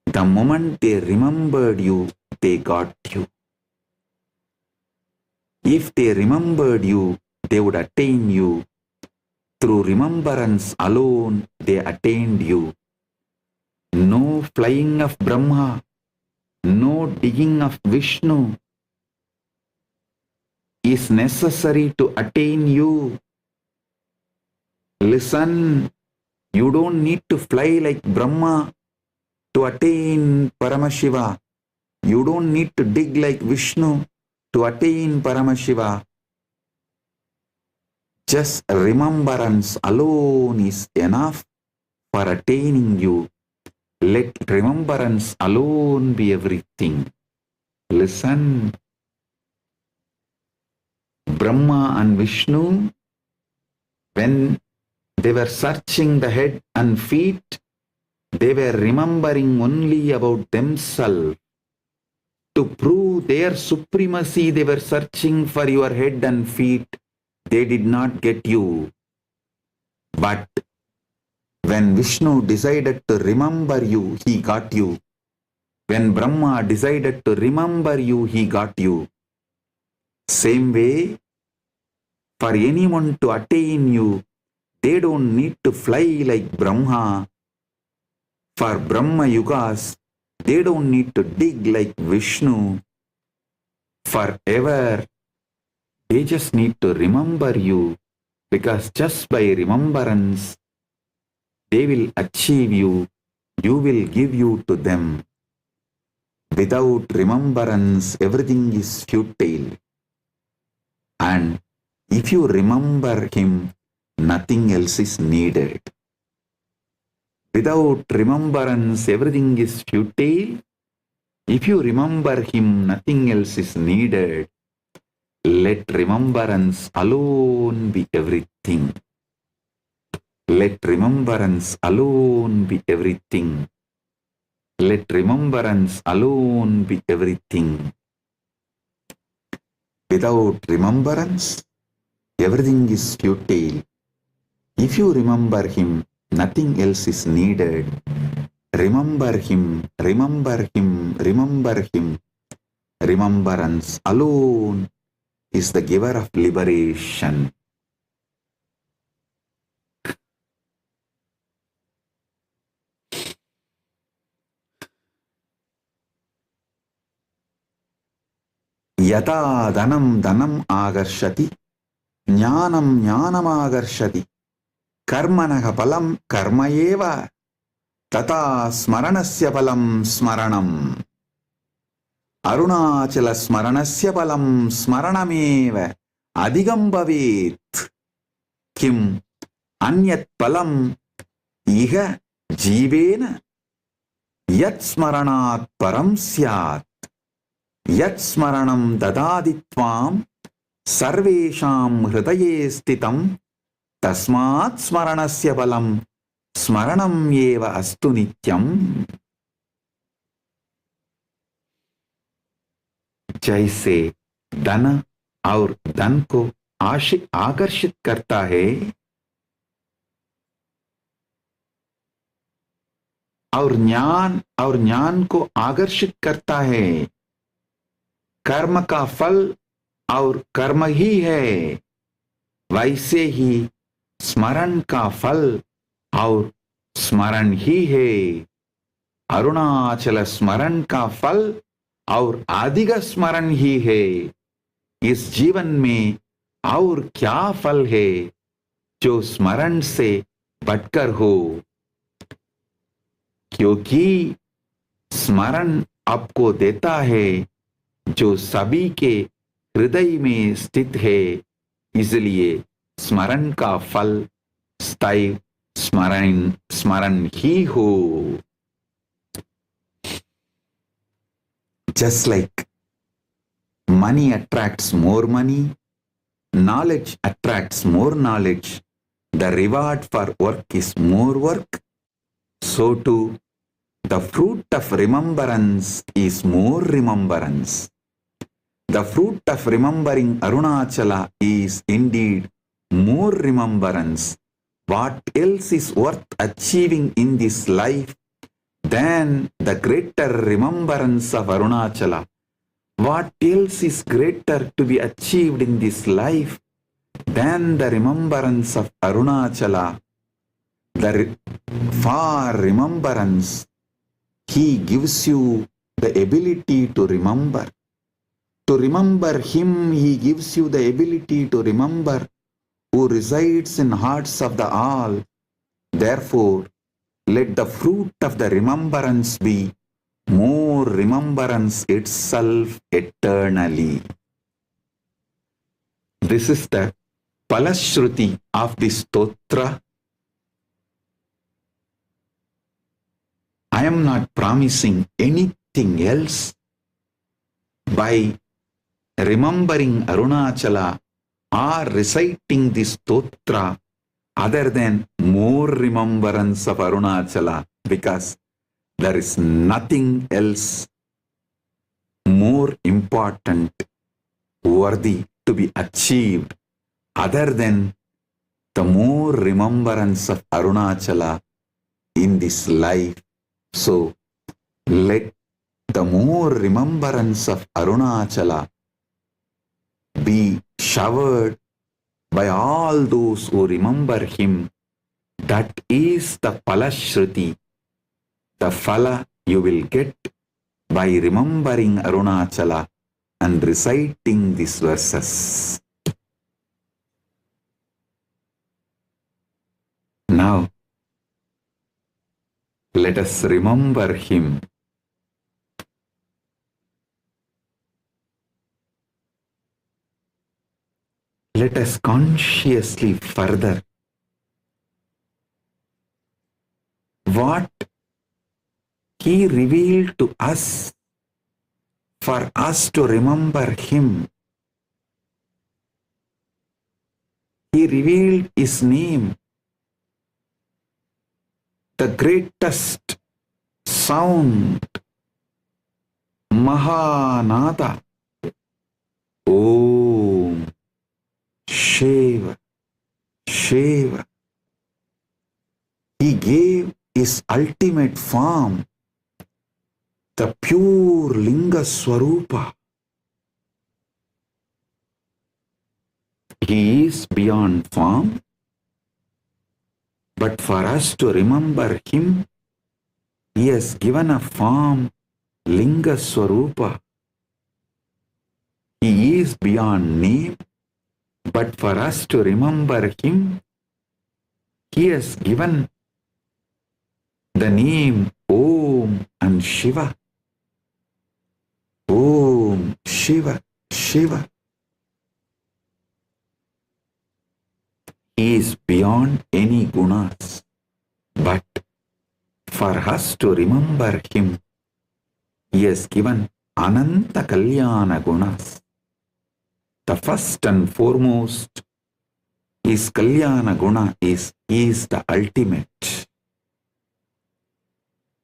The moment they remembered you, they got you. If they remembered you, they would attain you. Through remembrance alone, they attained you. No flying of Brahma, no digging of Vishnu is necessary to attain you. Listen, you don't need to fly like Brahma to attain Paramashiva. You don't need to dig like Vishnu to attain Paramashiva. Just remembrance alone is enough for attaining you. Let remembrance alone be everything. Listen, Brahma and Vishnu, when they were searching the head and feet, they were remembering only about themselves. To prove their supremacy, they were searching for your head and feet. They did not get you. But when Vishnu decided to remember you, he got you. When Brahma decided to remember you, he got you. Same way, for anyone to attain you, they don't need to fly like Brahma. For Brahma Yugas, they don't need to dig like Vishnu. Forever, they just need to remember you, because just by remembrance, they will achieve you. You will give you to them. Without remembrance, everything is futile. And if you remember him, nothing else is needed. Without remembrance, everything is futile. If you remember him, nothing else is needed. Let remembrance alone be everything. Let remembrance alone be everything. Let remembrance alone be everything. Without remembrance, everything is futile. If you remember him, nothing else is needed. Remember him, remember him, remember him. Remembrance alone is the giver of liberation. Yata danam danam agarshati, jnanam jnanam agarshati, karmanaha palam karmayeva, tata smaranasya palam smaranam. Arunachala smaranasya palam smaranameva adigam bhavet. Kim anyat palam iha jivena yat smaranat param syat. Yat smaranam dadaditvam sarvesham hridaye stitam tasmat smaranasya palam smaranam eva astu nityam. जैसे धन और धन को आकर्षित करता है और ज्ञान को आकर्षित करता है, कर्म का फल और कर्म ही है, वैसे ही स्मरण का फल और स्मरण ही है। अरुणाचल स्मरण का फल और अधिक स्मरण ही है। इस जीवन में और क्या फल है जो स्मरण से बढ़कर हो, क्योंकि स्मरण आपको देता है जो सभी के हृदय में स्थित है। इसलिए स्मरण का फल स्थायी स्मरण ही हो। Just like money attracts more money, knowledge attracts more knowledge, the reward for work is more work, so too the fruit of remembrance is more remembrance. The fruit of remembering Arunachala is indeed more remembrance. What else is worth achieving in this life than the greater remembrance of Arunachala? What else is greater to be achieved in this life than the remembrance of Arunachala? For remembrance, he gives you the ability to remember. To remember him, he gives you the ability to remember who resides in hearts of the all. Therefore, let the fruit of the remembrance be more remembrance itself eternally. This is the Palashruti of this stotra. I am not promising anything else. By remembering Arunachala or reciting this stotra other than more remembrance of Arunachala, because there is nothing else more important, worthy to be achieved other than the more remembrance of Arunachala in this life. So let the more remembrance of Arunachala be showered by all those who remember him. That is the Palashruti, the phala you will get by remembering Arunachala and reciting these verses. Now, let us remember him. Let us consciously further what he revealed to us for us to remember him. He revealed his name, the greatest sound, Mahanada. Om Shiva, Shiva. He gave his ultimate form, the pure Linga Swarupa. He is beyond form, but for us to remember him, he has given a form, Linga Swarupa. He is beyond name, but for us to remember him, he has given the name Om and Shiva. Om Shiva, Shiva. He is beyond any gunas, but for us to remember him, he has given Ananta Kalyana gunas. The first and foremost, his Kalyana guna is he is the ultimate.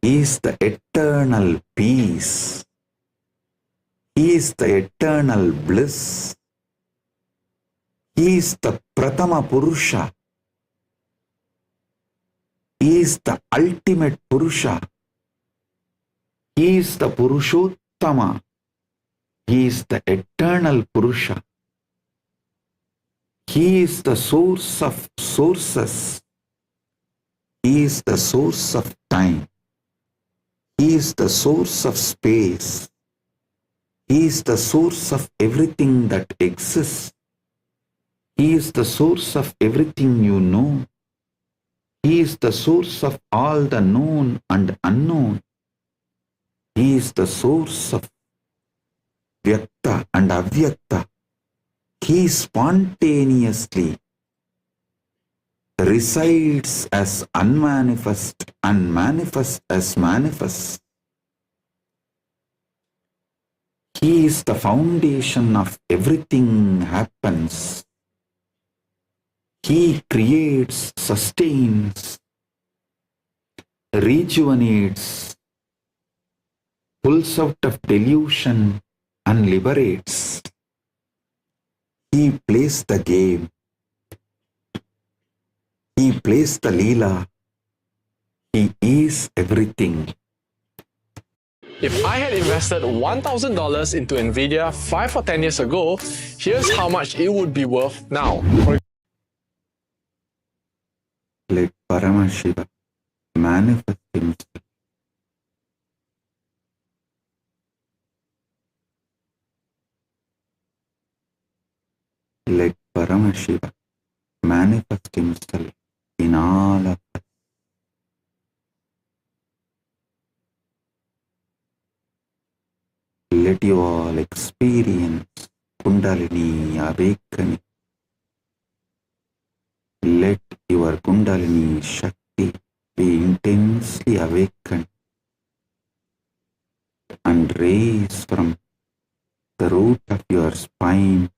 He is the eternal peace. He is the eternal bliss. He is the Pratama Purusha. He is the ultimate Purusha. He is the Purushottama. He is the eternal Purusha. He is the source of sources. He is the source of time. He is the source of space. He is the source of everything that exists. He is the source of everything you know. He is the source of all the known and unknown. He is the source of Vyakta and Avyakta. He spontaneously resides as unmanifest and manifest as manifest. He is the foundation of everything happens. He creates, sustains, rejuvenates, pulls out of delusion and liberates. He plays the game. He plays the Leela. He is everything. If I had invested $1,000 into Nvidia 5 or 10 years ago, here's how much it would be worth now. Let Paramashiva manifest himself. Let Paramashiva manifest himself in all of us. Let you all experience Kundalini awakening. Let your Kundalini Shakti be intensely awakened and raise from the root of your spine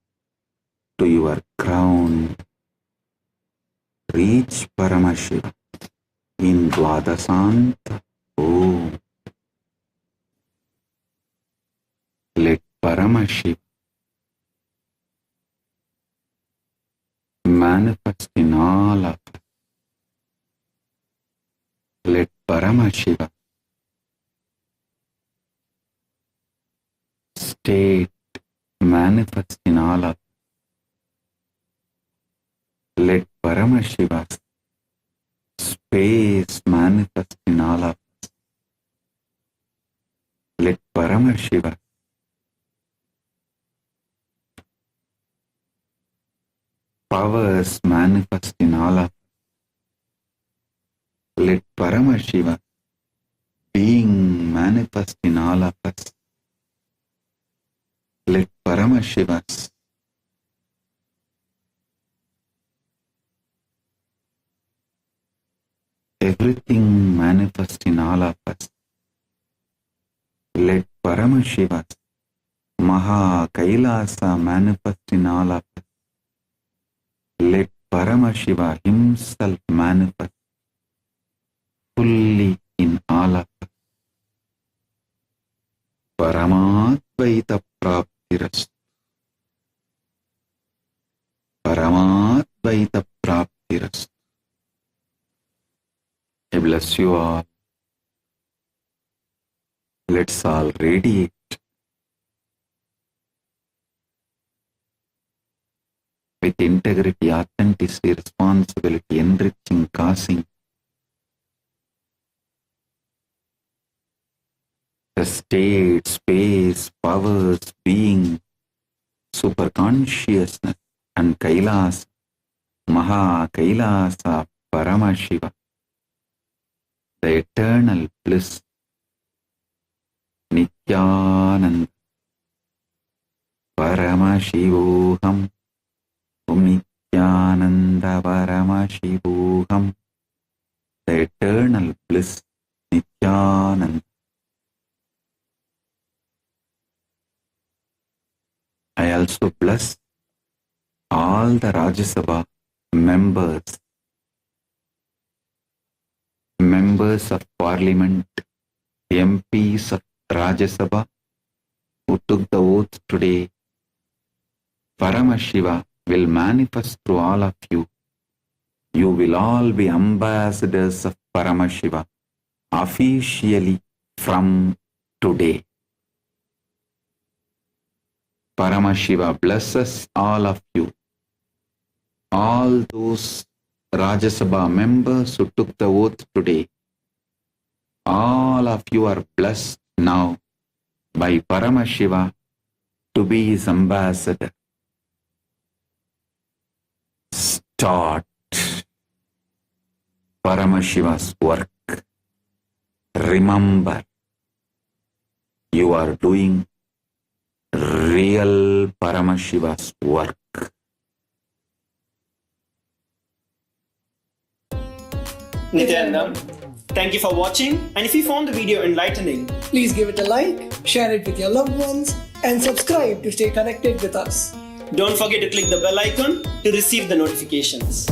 to your crown. Reach Paramashiva in Dvadasanta Om. Let Paramashiva manifest in all of us. Let Paramashiva state manifest in all of us. Let Paramashiva's space manifest in all of us. Let Paramashiva powers manifest in all of us. Let Paramashiva being manifest in all of us. Let Paramashiva's everything manifest in all of us. Let Paramashiva's Kailasa manifest in all of us. Let Paramashiva himself manifest fully in all of us. Paramatvaita praptirastu. Paramatvaita praptirastu. I bless you all. Let's all radiate with integrity, authenticity, responsibility, enriching, causing the state, space, powers, being, super consciousness, and Kailasa, Kailasa, Paramashiva, the eternal bliss, Nithyananda, Paramashivoham, Nithyananda, Paramashivoham, the eternal bliss, Nithyananda. I also bless all the Rajya Sabha members, members of Parliament, MPs of Rajya Sabha who took the oath today. Paramashiva will manifest through all of you. You will all be ambassadors of Paramashiva officially from today. Paramashiva blesses all of you. All those Rajya Sabha members who took the oath today, all of you are blessed now by Paramashiva to be his ambassador. Start Paramashiva's work. Remember, you are doing real Paramashiva's work. Nithyananda, thank you for watching, and if you found the video enlightening, please give it a like, share it with your loved ones, and subscribe to stay connected with us. Don't forget to click the bell icon to receive the notifications.